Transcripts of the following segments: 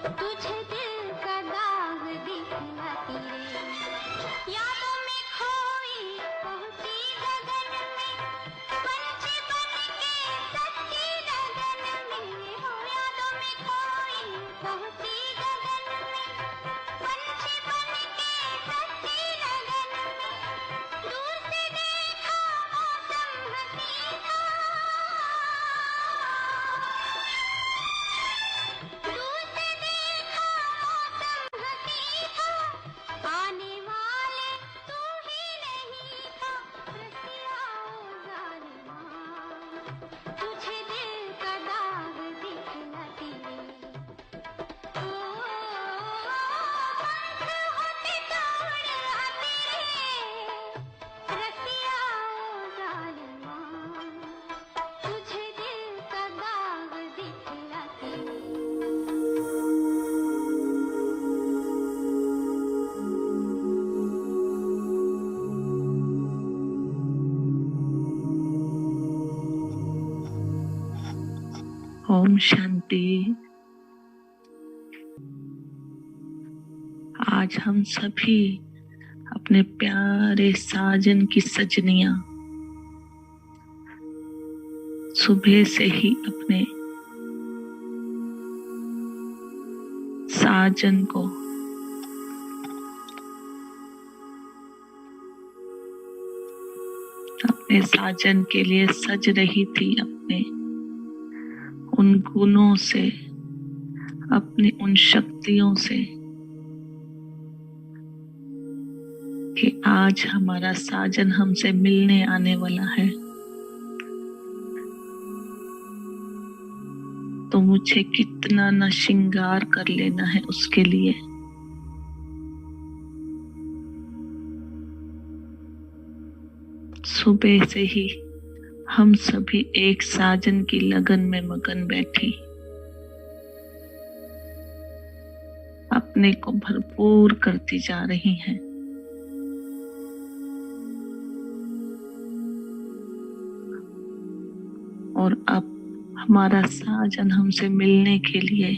तुझे दिल का दाग दिखलाती रे, यादों में खोई पहुंची गगन में, पंछी बन के सच्ची लगन में हो। यादों में खोई पहुंची गगन में, पंछी बन के सच्ची लगन में, दूर से देखा मौसम हसी था, दूर से देखा मौसम हसी था, आने वाले तू ही नहीं था, रसिया ओ जालिमा, तुझे दिल का दाग दिखलाती रे, ओ पंख होते तोड़ आते रे, रसिया ओ जालिमा, तुझे दिल का दाग दिखलाती रे। ओम शांति। आज हम सभी अपने प्यारे साजन की सजनियां सुबह से ही अपने साजन को अपने साजन के लिए सज रही थी, अपने उन गुणों से, अपनी उन शक्तियों से कि आज हमारा साजन हमसे मिलने आने वाला है। तो मुझे कितना न श्रृंगार कर लेना है उसके लिए। सुबह से ही हम सभी एक साजन की लगन में मगन बैठी, अपने को भरपूर करती जा रही हैं। और अब हमारा साजन हमसे मिलने के लिए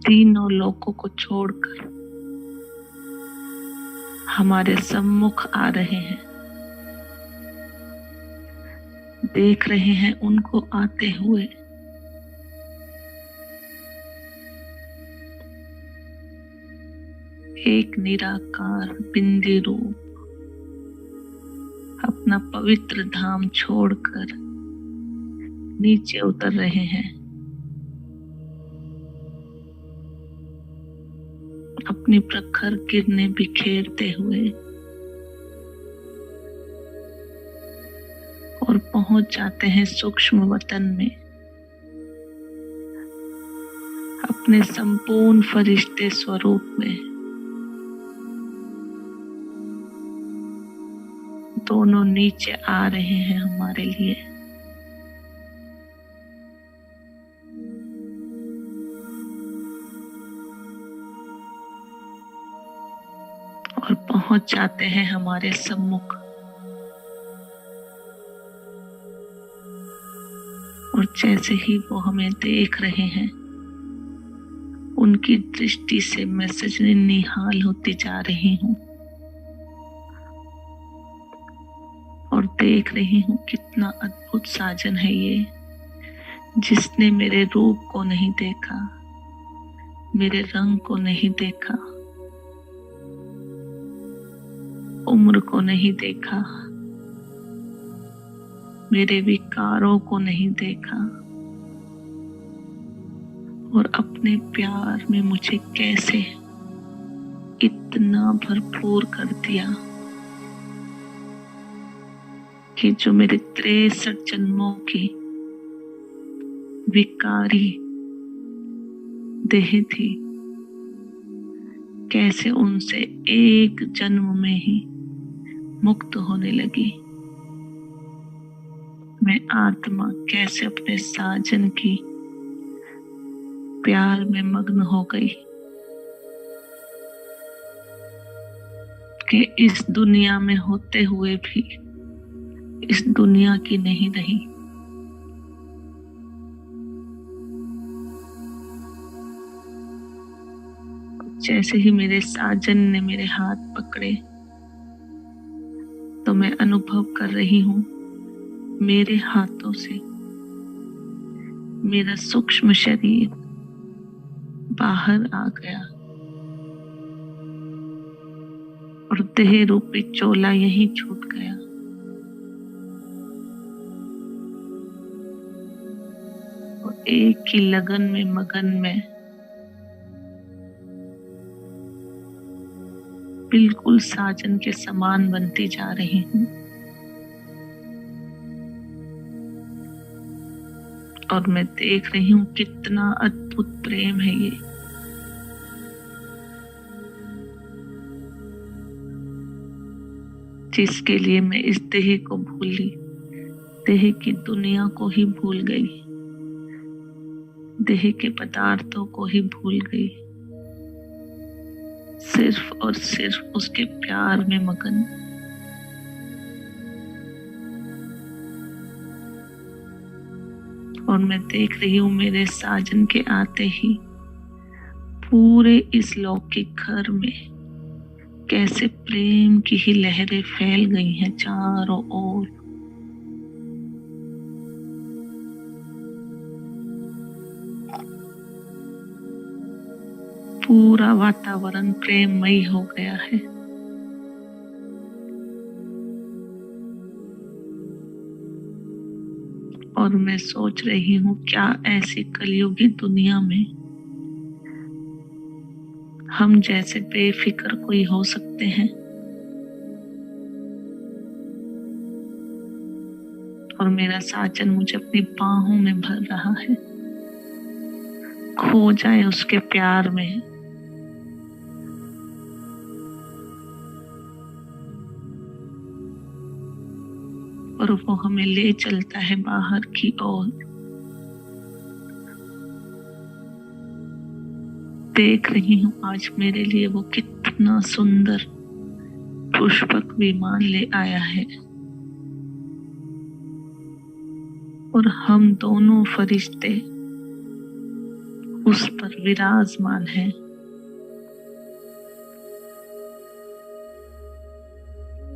तीनों लोकों को छोड़कर हमारे सम्मुख आ रहे हैं। देख रहे हैं उनको आते हुए। एक निराकार बिंदी रूप अपना पवित्र धाम छोड़कर नीचे उतर रहे हैं। अपनी प्रखर किरणें बिखेरते हुए और पहुंच जाते हैं सूक्ष्म वतन में, अपने संपूर्ण फरिश्ते स्वरूप में। दोनों नीचे आ रहे हैं हमारे लिए। और पहुंच जाते हैं हमारे सम्मुख। और जैसे ही वो हमें देख रहे हैं, उनकी दृष्टि से मैं सजनी निहाल होती जा रही हूँ और देख रही हूँ कितना अद्भुत साजन है ये, जिसने मेरे रूप को नहीं देखा, मेरे रंग को नहीं देखा, उम्र को नहीं देखा, मेरे विकारों को नहीं देखा, और अपने प्यार में मुझे कैसे इतना भरपूर कर दिया कि जो मेरे 63 जन्मों की विकारी देह थी, कैसे उनसे एक जन्म में ही मुक्त होने लगी। मैं आत्मा कैसे अपने साजन की प्यार में मग्न हो गई कि इस दुनिया में होते हुए भी इस दुनिया की नहीं रही। जैसे ही मेरे साजन ने मेरे हाथ पकड़े तो मैं अनुभव कर रही हूँ मेरे हाथों से मेरा सूक्ष्म शरीर बाहर आ गया और देह रूपी चोला यहीं छूट गया। और एक ही लगन में मगन में बिल्कुल साजन के समान बनती जा रही हूँ। और मैं देख रही हूँ कितना अद्भुत प्रेम है ये। जिसके लिए मैं इस देह को भूली, देह की दुनिया को ही भूल गई, देह के पदार्थों को ही भूल गई, सिर्फ और सिर्फ उसके प्यार में मगन। और मैं देख रही हूँ मेरे साजन के आते ही पूरे इस लौकिक घर में कैसे प्रेम की ही लहरें फैल गई हैं चारों ओर। पूरा वातावरण प्रेममयी हो गया है। और मैं सोच रही हूँ क्या ऐसी कलयुगी दुनिया में हम जैसे बेफिक्र कोई हो सकते हैं। और मेरा साजन मुझे अपनी बाहों में भर रहा है, खो जाए उसके प्यार में। और वो हमें ले चलता है बाहर की ओर। देख रही हूँ आज मेरे लिए वो कितना सुंदर पुष्पक विमान ले आया है। और हम दोनों फरिश्ते उस पर विराजमान हैं।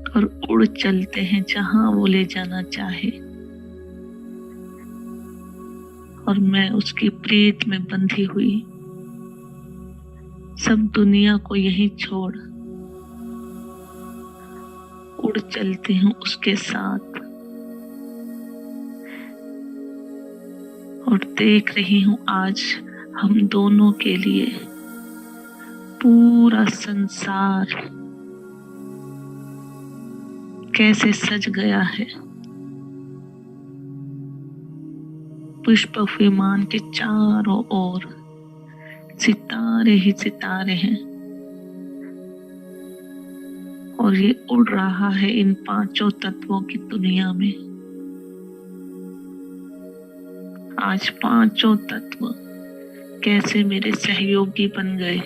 और उड़ चलते हैं जहां वो ले जाना चाहे। और मैं उसकी प्रीत में बंधी हुई सब दुनिया को यहीं छोड़ उड़ चलती हूँ उसके साथ। और देख रही हूँ आज हम दोनों के लिए पूरा संसार कैसे सज गया है। पुष्पक विमान के चारों ओर सितारे ही सितारे हैं। और ये उड़ रहा है इन पांचों तत्वों की दुनिया में। आज पांचों तत्व कैसे मेरे सहयोगी बन गए।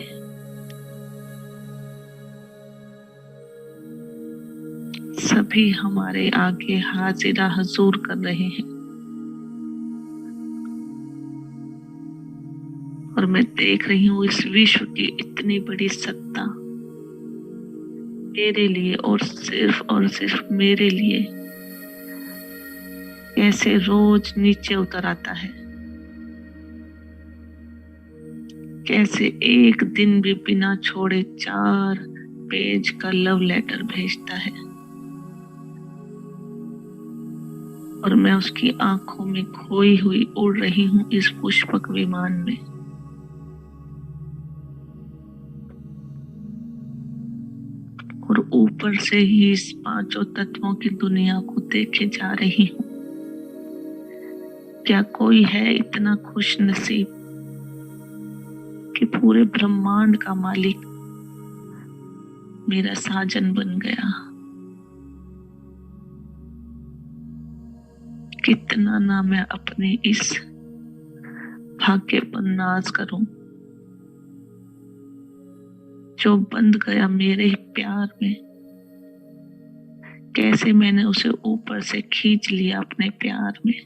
सभी हमारे आगे हाजिरा हुजूर कर रहे हैं। और मैं देख रही हूँ इस विश्व की इतनी बड़ी सत्ता मेरे लिए और सिर्फ मेरे लिए कैसे रोज नीचे उतर आता है। कैसे एक दिन भी बिना छोड़े 4 पेज का लव लेटर भेजता है। और मैं उसकी आंखों में खोई हुई उड़ रही हूँ इस पुष्पक विमान में। और ऊपर से ही इस पांचों तत्वों की दुनिया को देखे जा रही हूँ। क्या कोई है इतना खुश नसीब कि पूरे ब्रह्मांड का मालिक मेरा साजन बन गया। कितना ना मैं अपने इस भाग्य पर नाज करूं जो बंध गया मेरे ही प्यार में। कैसे मैंने उसे ऊपर से खींच लिया अपने प्यार में।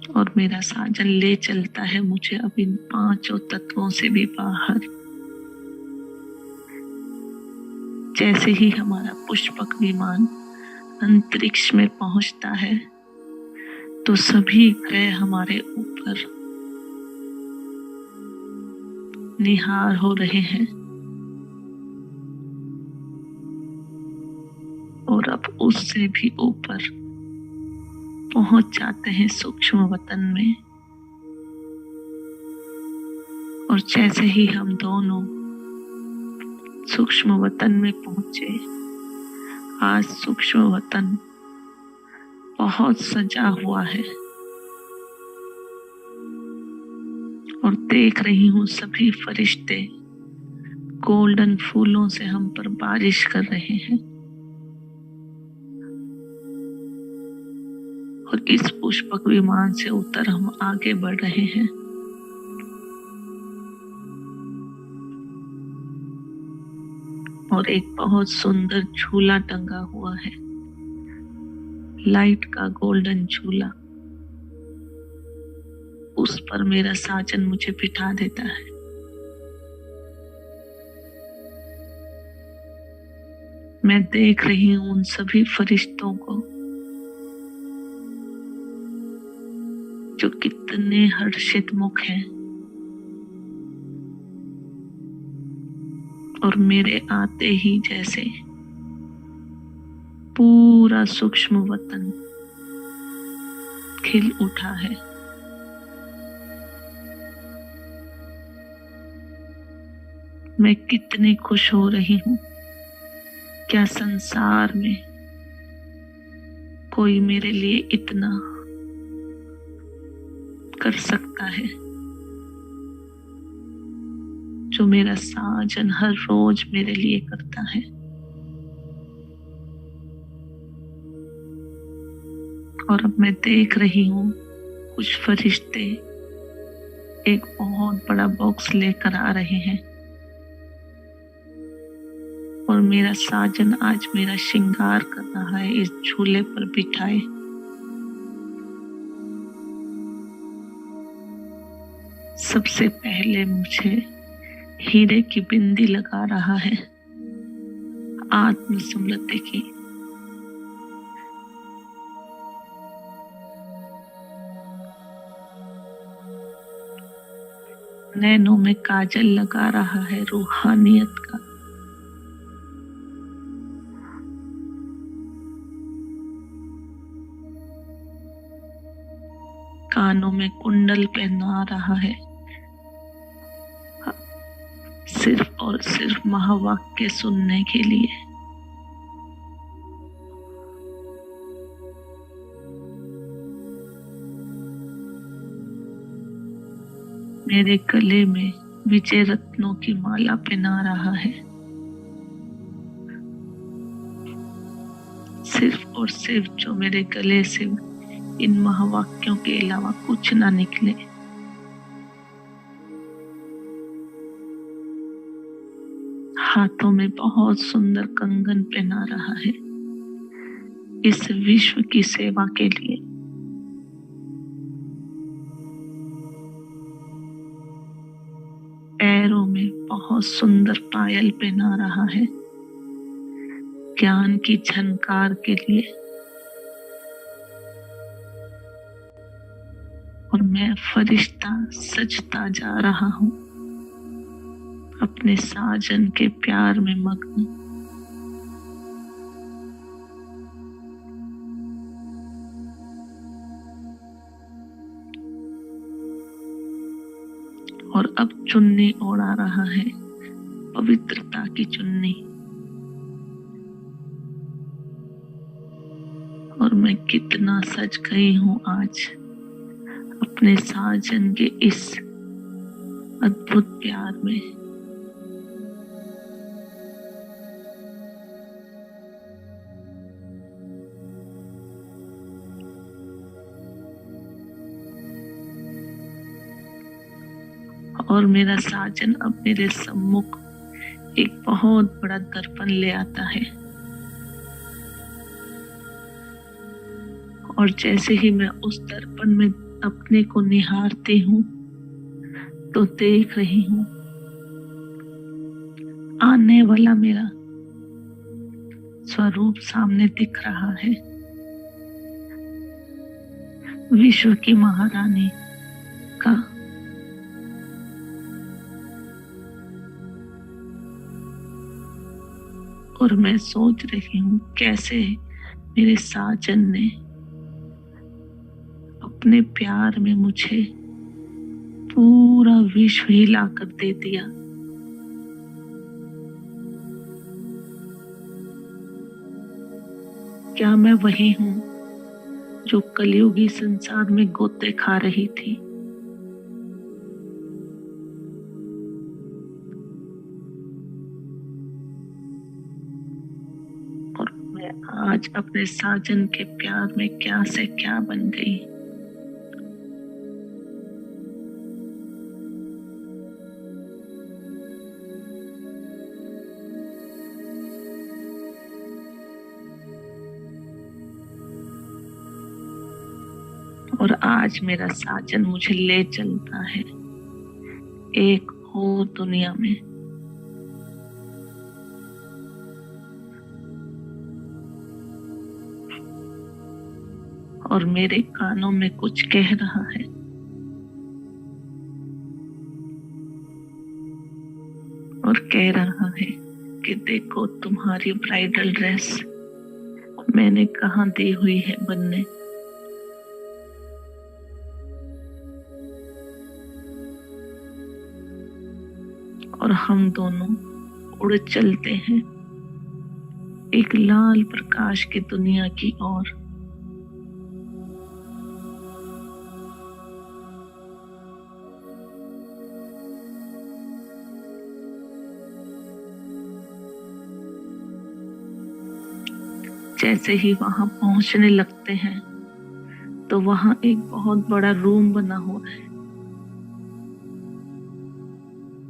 और मेरा साजन ले चलता है मुझे अब इन पांचों तत्वों से भी बाहर। जैसे ही हमारा पुष्पक विमान अंतरिक्ष में पहुंचता है तो सभी ग्रह हमारे ऊपर निहार हो रहे हैं और अब उससे भी ऊपर पहुंच जाते हैं सूक्ष्म वतन में। और जैसे ही हम दोनों सूक्ष्म वतन में पहुंचे, आज सूक्ष्म वतन बहुत सजा हुआ है और देख रही हूँ सभी फरिश्ते गोल्डन फूलों से हम पर बारिश कर रहे हैं। और इस पुष्पक विमान से उतर हम आगे बढ़ रहे हैं। और एक बहुत सुंदर झूला टंगा हुआ है, लाइट का गोल्डन झूला। उस पर मेरा साजन मुझे बिठा देता है। मैं देख रही हूँ उन सभी फरिश्तों को जो कितने हर्षित मुख हैं और मेरे आते ही जैसे पूरा सूक्ष्म वतन खिल उठा है। मैं कितनी खुश हो रही हूँ। क्या संसार में कोई मेरे लिए इतना कर सकता है जो मेरा साजन हर रोज मेरे लिए करता है। और अब मैं देख रही हूँ कुछ फरिश्ते एक बहुत बड़ा बॉक्स लेकर आ रहे हैं और मेरा साजन आज मेरा श्रृंगार कर रहा है इस झूले पर बिठाए। सबसे पहले मुझे हीरे की बिंदी लगा रहा है, आत्म स्मृति की। नैनों में काजल लगा रहा है रूहानियत का। कानों में कुंडल पहना रहा है, सिर्फ और सिर्फ महावाक्य सुनने के लिए। मेरे गले में विजय रत्नों की माला पहना रहा है, सिर्फ और सिर्फ जो मेरे गले से इन महावाक्यों के अलावा कुछ ना निकले। हाथों में बहुत सुंदर कंगन पहना रहा है इस विश्व की सेवा के लिए। पैरों में बहुत सुंदर पायल पहना रहा है ज्ञान की झनकार के लिए। और मैं फरिश्ता सजता जा रहा हूँ अपने साजन के प्यार में मग्न। और अब चुन्नी ओढ़ा रहा है, पवित्रता की चुन्नी। और मैं कितना सज गई हूँ आज अपने साजन के इस अद्भुत प्यार में। और मेरा साजन अब मेरे सम्मुख एक बहुत बड़ा दर्पण ले आता है और जैसे ही मैं उस दर्पण में अपने को निहारती हूँ तो देख रही हूँ आने वाला मेरा स्वरूप सामने दिख रहा है। विश्व की महारानी का। और मैं सोच रही हूँ कैसे मेरे साजन ने अपने प्यार में मुझे पूरा विश्व हिला कर दे दिया। क्या मैं वही हूँ जो कलयुगी संसार में गोते खा रही थी? और मैं आज अपने साजन के प्यार में क्या से क्या बन गई। और आज मेरा साजन मुझे ले चलता है एक और दुनिया में। और मेरे कानों में कुछ कह रहा है। और कह रहा है कि देखो तुम्हारी ब्राइडल ड्रेस मैंने कहाँ दी हुई है बनने। और हम दोनों उड़ चलते हैं एक लाल प्रकाश की दुनिया की ओर। जैसे ही वहां पहुंचने लगते हैं तो वहां एक बहुत बड़ा रूम बना हुआ है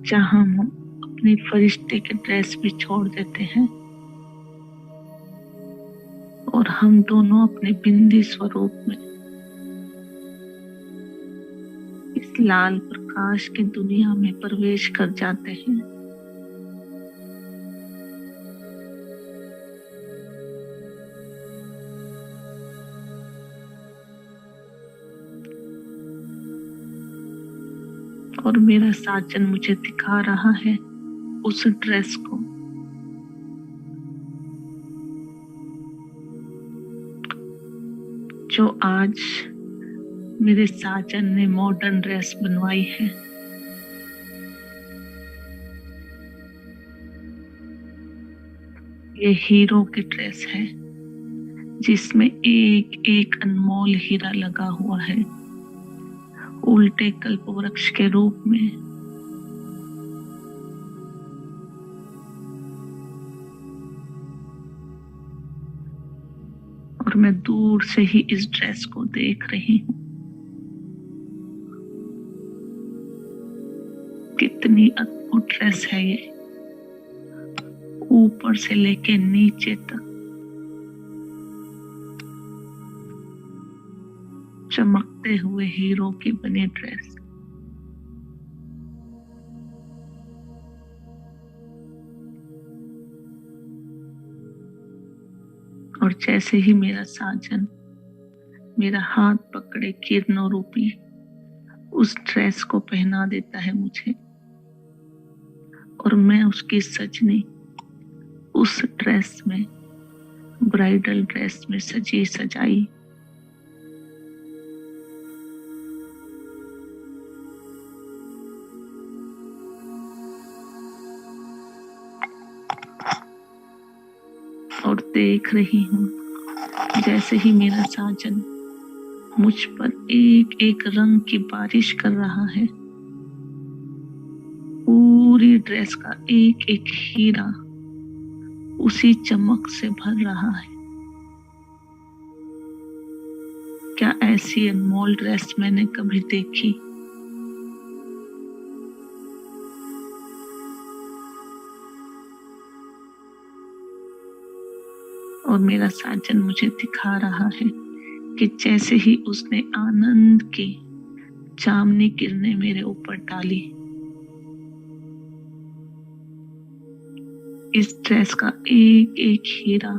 जहां हम अपनी फरिश्ते की ड्रेस भी छोड़ देते हैं और हम दोनों अपने बिंदी स्वरूप में इस लाल प्रकाश की दुनिया में प्रवेश कर जाते हैं। और मेरा साजन मुझे दिखा रहा है उस ड्रेस को। जो आज मेरे साजन ने मॉडर्न ड्रेस बनवाई है। ये हीरो की ड्रेस है जिसमें एक एक अनमोल हीरा लगा हुआ है उल्टे कल्प वृक्ष के रूप में। और मैं दूर से ही इस ड्रेस को देख रही हूँ। कितनी अद्भुत ड्रेस है ये, ऊपर से लेके नीचे तक चमकते हुए हीरो की बनी ड्रेस। और जैसे ही मेरा साजन मेरा हाथ पकड़े किरणों रूपी उस ड्रेस को पहना देता है मुझे और मैं उसकी सजनी उस ड्रेस में, ब्राइडल ड्रेस में सजी सजाई और देख रही हूँ जैसे ही मेरा साजन मुझ पर एक एक रंग की बारिश कर रहा है। पूरी ड्रेस का एक एक हीरा उसी चमक से भर रहा है। क्या ऐसी अनमोल ड्रेस मैंने कभी देखी? और मेरा साजन मुझे दिखा रहा है कि जैसे ही उसने आनंद की चांदनी किरणें मेरे ऊपर डाली। इस ड्रेस का एक एक हीरा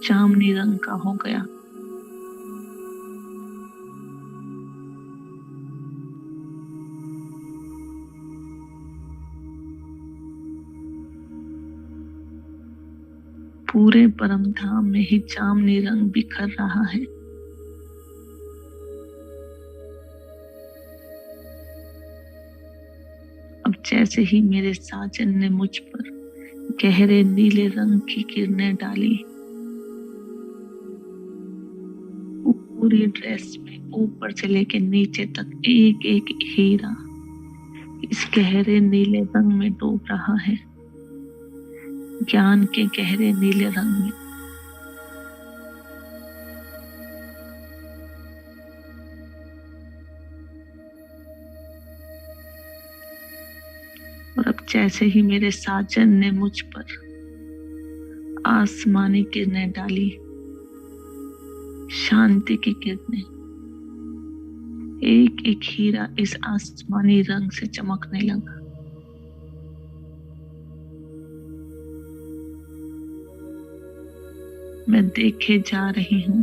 चांदनी रंग का हो गया। पूरे परम धाम में ही चांदनी रंग बिखर रहा है। अब जैसे ही मेरे साजन ने मुझ पर गहरे नीले रंग की किरणें डाली, पूरी ड्रेस में ऊपर से लेकर नीचे तक एक एक हीरा इस गहरे नीले रंग में डूब रहा है, ज्ञान के गहरे नीले रंग में। और अब जैसे ही मेरे साजन ने मुझ पर आसमानी किरणें डाली, शांति की किरणें, एक एक हीरा इस आसमानी रंग से चमकने लगा। मैं देखे जा रही हूँ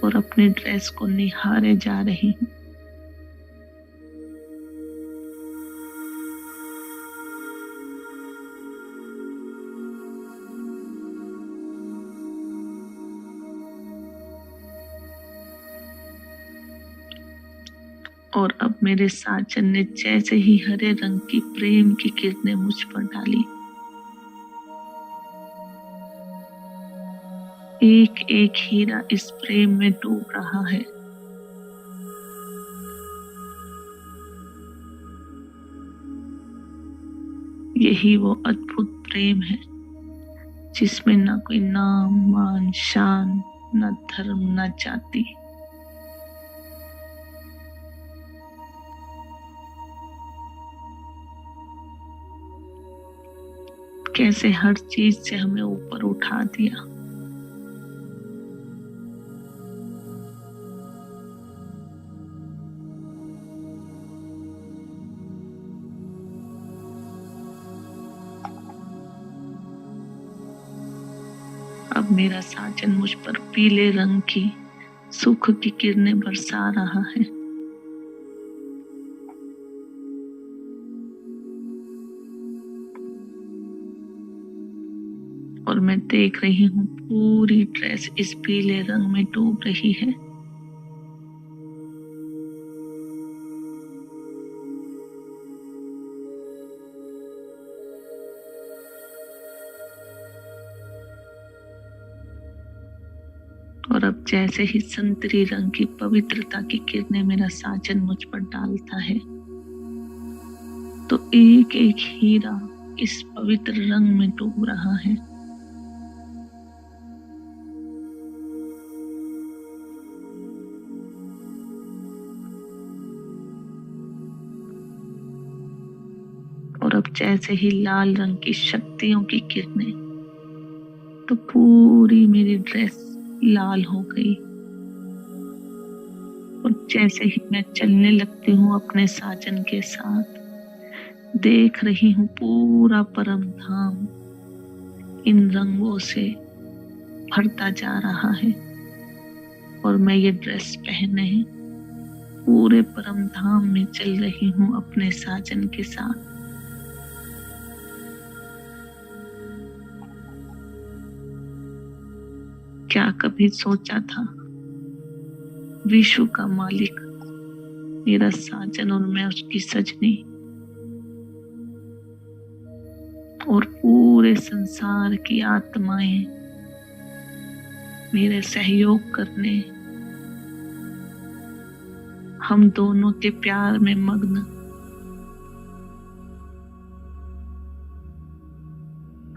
और अपनी ड्रेस को निहारे जा रही हूँ। और अब मेरे साजन ने जैसे ही हरे रंग की प्रेम की किरणें मुझ पर डाली, एक एक हीरा इस प्रेम में डूब रहा है। यही वो अद्भुत प्रेम है जिसमें ना कोई नाम, मान, शान, न धर्म, न जाति। कैसे हर चीज से हमें ऊपर उठा दिया। अब मेरा साजन मुझ पर पीले रंग की सुख की किरणें बरसा रहा है। और मैं देख रही हूँ पूरी ड्रेस इस पीले रंग में डूब रही है। और अब जैसे ही संतरी रंग की पवित्रता की किरणें मेरा साजन मुझ पर डालता है, तो एक एक हीरा इस पवित्र रंग में डूब रहा है। और अब जैसे ही लाल रंग की शक्तियों की किरणें, तो पूरी मेरी ड्रेस लाल हो गई। और जैसे ही मैं चलने लगती हूँ अपने साजन के साथ, देख रही हूँ पूरा परम धाम इन रंगों से भरता जा रहा है। और मैं ये ड्रेस पहने पूरे परम धाम में चल रही हूँ अपने साजन के साथ। क्या कभी सोचा था विश्व का मालिक मेरा साजन और मैं उसकी सजनी, और पूरे संसार की आत्माएं मेरे सहयोग करने, हम दोनों के प्यार में मग्न,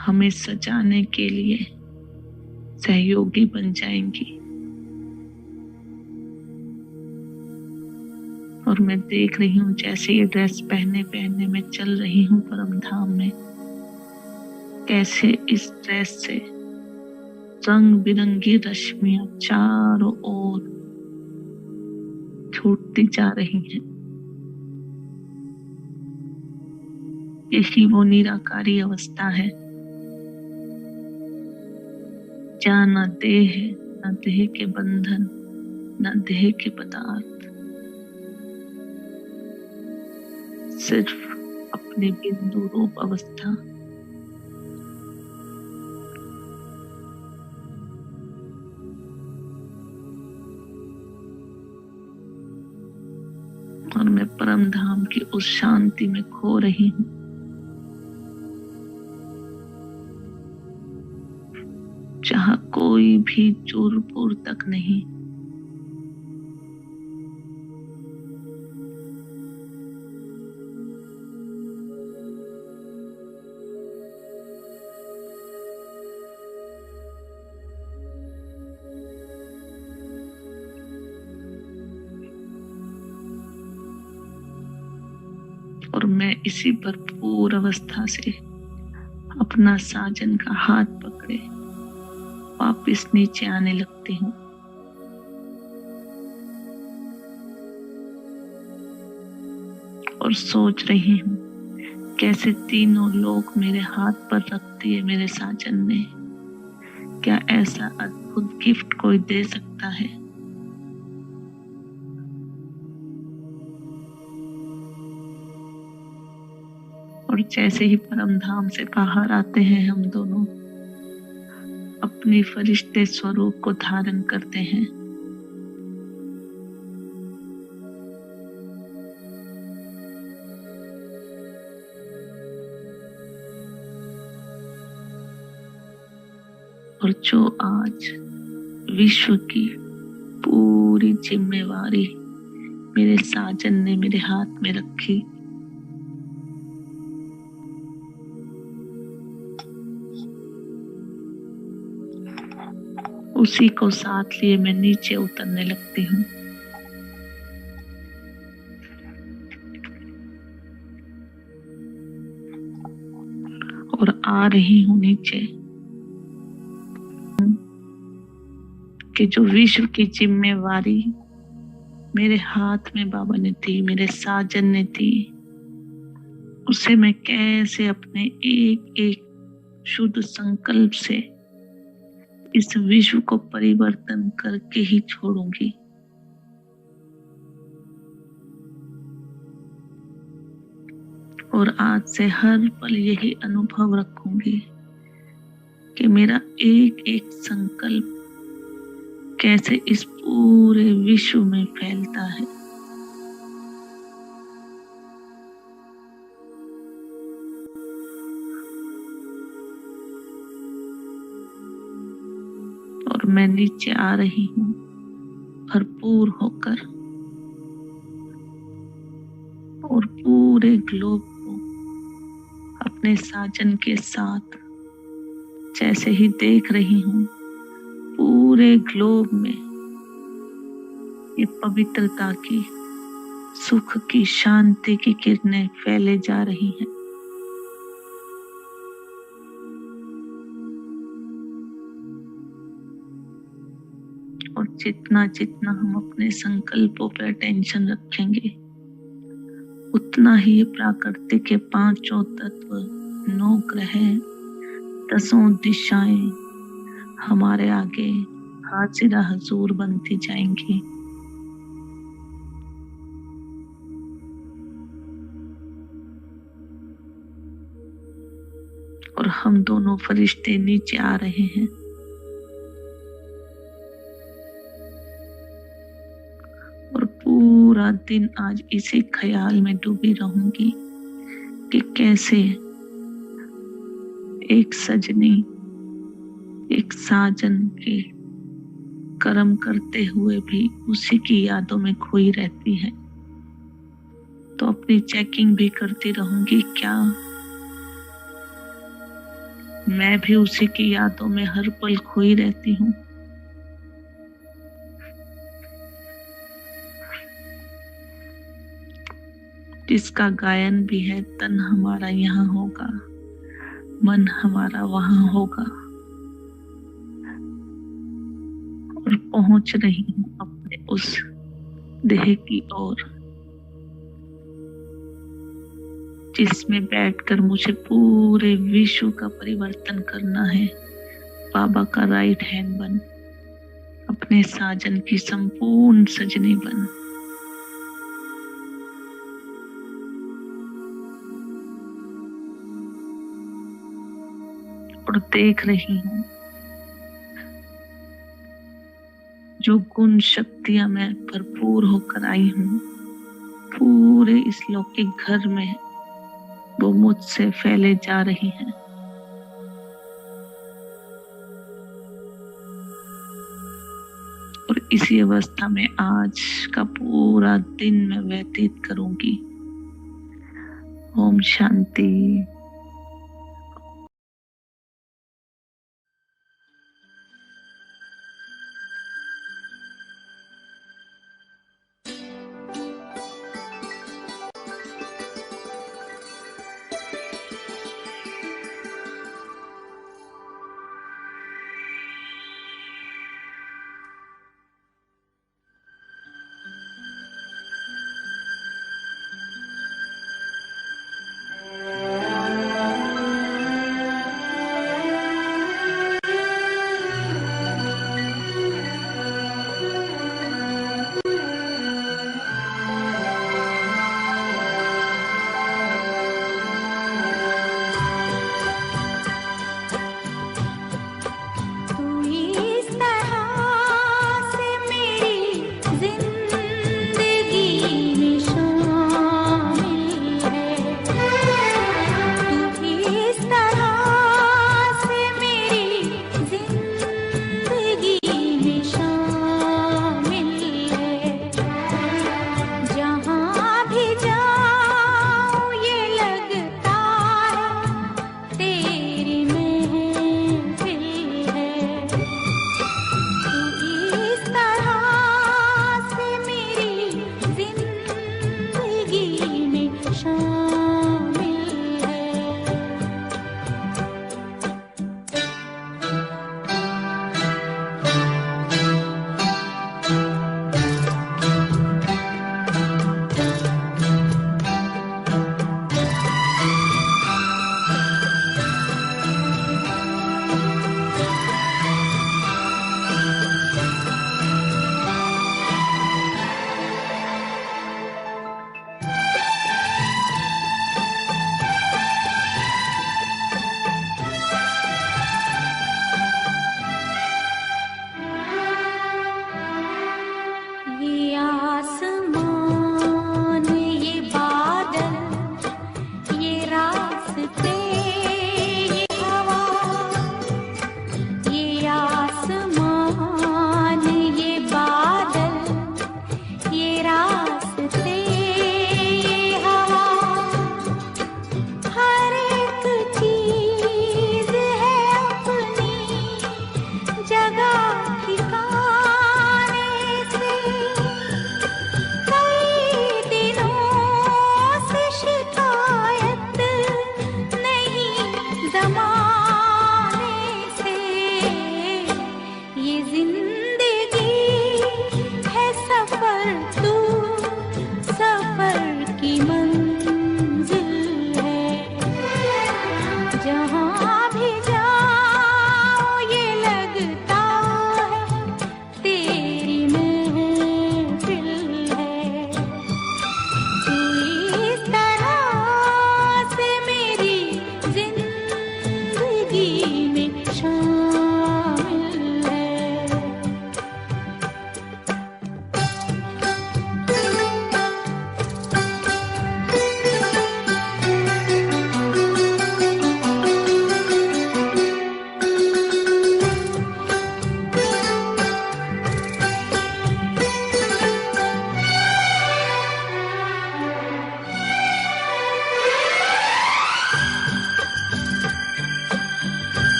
हमें सजाने के लिए सहयोगी बन जाएंगी। और मैं देख रही हूँ जैसे ये ड्रेस पहने पहने मैं चल रही हूँ परम धाम में, कैसे इस ड्रेस से रंग बिरंगी रश्मियां चारों ओर छूटती जा रही हैं। यही वो निराकारी अवस्था है जहाँ न देह है, न देह के बंधन, न देह के पदार्थ, सिर्फ अपने बिंदु रूप अवस्था। और मैं परम धाम की उस शांति में खो रही हूँ जहाँ कोई भी चूर पूर तक नहीं। और मैं इसी भरपूर अवस्था से अपना साजन का हाथ पकड़े वापिस नीचे आने लगती हूँ। और सोच रही हूँ कैसे तीनों लोग मेरे हाथ पर रख दिए मेरे साजन ने। क्या ऐसा अद्भुत गिफ्ट कोई दे सकता है? और जैसे ही परम धाम से बाहर आते हैं हम दोनों अपनी फरिश्ते स्वरूप को धारण करते हैं। और जो आज विश्व की पूरी जिम्मेवारी मेरे साजन ने मेरे हाथ में रखी, उसी को साथ लिए मैं नीचे उतरने लगती हूँ। और आ रही हूँ नीचे कि जो विश्व की जिम्मेवारी मेरे हाथ में बाबा ने दी, मेरे साजन ने दी, उसे मैं कैसे अपने एक एक शुद्ध संकल्प से इस विश्व को परिवर्तन करके ही छोड़ूंगी। और आज से हर पल यही अनुभव रखूंगी कि मेरा एक एक संकल्प कैसे इस पूरे विश्व में फैलता है। और मैं नीचे आ रही हूँ भरपूर होकर और पूरे ग्लोब को अपने साजन के साथ जैसे ही देख रही हूँ, पूरे ग्लोब में ये पवित्रता की, सुख की, शांति की किरणें फैले जा रही हैं। और जितना जितना हम अपने संकल्पों पर अटेंशन रखेंगे, उतना ही ये प्राकृतिक के पांचों तत्व, 9 ग्रह, 10 दिशाएं हमारे आगे हाजिरा हजूर बनती जाएंगी। और हम दोनों फरिश्ते नीचे आ रहे हैं। और पूरा दिन आज इसी ख्याल में डूबी रहूंगी कि कैसे एक सजनी एक साजन के कर्म करते हुए भी उसी की यादों में खोई रहती है। तो अपनी चेकिंग भी करती रहूंगी, क्या मैं भी उसी की यादों में हर पल खोई रहती हूँ? जिसका गायन भी है, तन हमारा यहाँ होगा, मन हमारा वहां होगा। और पहुंच रही हूँ अपने उस देह की ओर, जिसमें बैठकर मुझे पूरे विश्व का परिवर्तन करना है। बाबा का राइट हैंड बन, अपने साजन की संपूर्ण सजनी बन। और देख रही हूँ जो गुण शक्तियां मैं भरपूर होकर आई हूँ, पूरे इस लौकिक घर में वो मुझसे फैले जा रही हैं। और इसी अवस्था में आज का पूरा दिन मैं व्यतीत करूंगी। ओम शांति।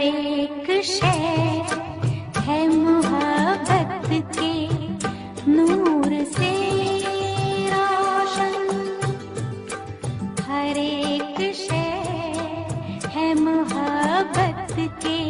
एक शय है मोहब्बत के नूर से रोशन, हर एक शय है मोहब्बत के